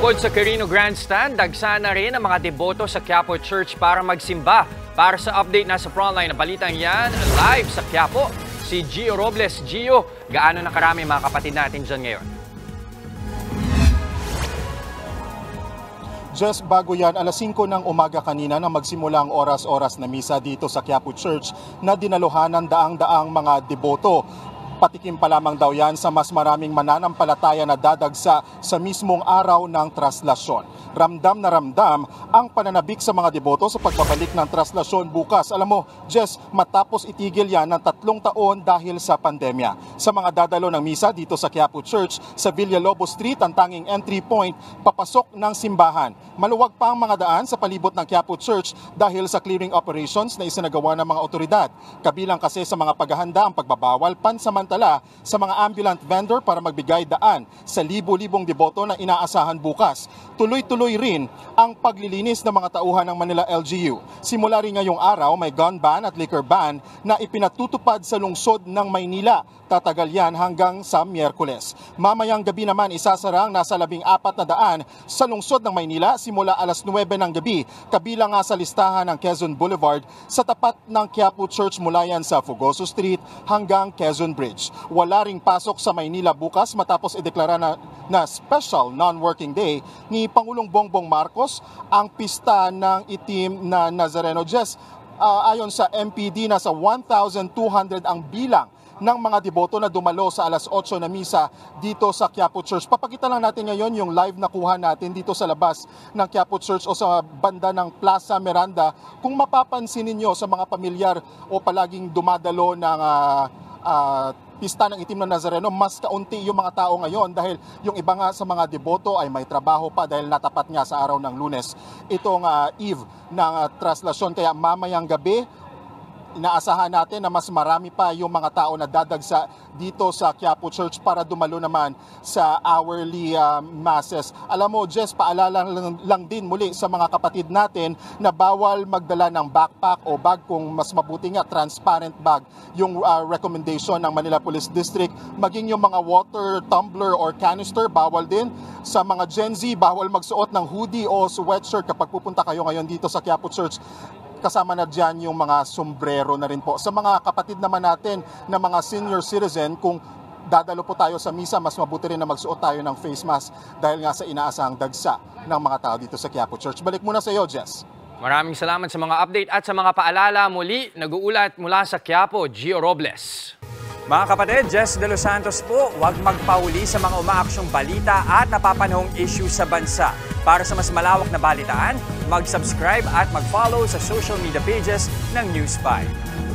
Bukod sa Quirino Grandstand, dagsa na rin ang mga deboto sa Quiapo Church para magsimba. Para sa update na sa frontline na balitang yan, live sa Quiapo, si Gio Robles. Gio, gaano na karami mga kapatid natin dyan ngayon? Just bago yan, alas 5 ng umaga kanina na magsimula ang oras-oras na misa dito sa Quiapo Church na dinaluhan ng daang-daang mga deboto. Patikim pa lamang daw yan sa mas maraming mananampalataya na dadagsa sa mismong araw ng traslasyon. Ramdam na ramdam ang pananabik sa mga deboto sa pagbabalik ng traslasyon bukas. Alam mo, Jess, matapos itigil yan ng 3 taon dahil sa pandemya. Sa mga dadalo ng misa dito sa Quiapo Church sa Villalobos Street, ang tanging entry point, papasok ng simbahan. Maluwag pa ang mga daan sa palibot ng Quiapo Church dahil sa clearing operations na isinagawa ng mga otoridad. Kabilang kasi sa mga paghahanda ang pagbabawal pansamantala sa mga ambulant vendor para magbigay daan sa libo-libong deboto na inaasahan bukas. Tuloy-tuloy rin ang paglilinis ng mga tauhan ng Manila LGU. Simula rin ngayong araw, may gun ban at liquor ban na ipinatutupad sa lungsod ng Maynila. Tatagal yan hanggang sa Miyerkules. Mamayang gabi naman isasarang nasa 14 na daan sa lungsod ng Maynila simula alas 9 ng gabi. Kabilang nga sa listahan ng Quezon Boulevard sa tapat ng Quiapo Church mula yan sa Fugoso Street hanggang Quezon Bridge. Wala ring pasok sa Maynila bukas matapos ideklara na special non-working day ni Pangulong Bongbong Marcos ang pista ng itim na Nazareno. Jess, ayon sa MPD, nasa 1,200 ang bilang ng mga deboto na dumalo sa alas 8 na misa dito sa Quiapo Church. Papakita lang natin ngayon yung live na kuha natin dito sa labas ng Quiapo Church o sa banda ng Plaza Miranda. Kung mapapansin ninyo sa mga pamilyar o palaging dumadalo ng pista ng itim na Nazareno, mas kaunti yung mga tao ngayon dahil yung iba nga sa mga deboto ay may trabaho pa dahil natapat nga sa araw ng Lunes itong eve ng traslasyon. Kaya mamayang gabi, inaasahan natin na mas marami pa yung mga tao na dadagsa dito sa Quiapo Church para dumalo naman sa hourly masses. Alam mo, Jess, paalala lang din muli sa mga kapatid natin na bawal magdala ng backpack o bag, kung mas mabuti nga transparent bag yung recommendation ng Manila Police District. Maging yung mga water tumbler or canister, bawal din. Sa mga Gen Z, bawal magsuot ng hoodie o sweatshirt kapag pupunta kayo ngayon dito sa Quiapo Church. Kasama na dyan yung mga sombrero na rin po. Sa mga kapatid naman natin na mga senior citizen, kung dadalo po tayo sa misa, mas mabuti rin na magsuot tayo ng face mask dahil nga sa inaasahang dagsa ng mga tao dito sa Quiapo Church. Balik muna sa iyo, Jess. Maraming salamat sa mga update at sa mga paalala. Muli, nag-uulat mula sa Quiapo, Gio Robles. Mga kapatid, Jess De Los Santos po, huwag magpahuli sa mga umaaksyong balita at napapanahong issue sa bansa. Para sa mas malawak na balitaan, mag-subscribe at mag-follow sa social media pages ng News 5.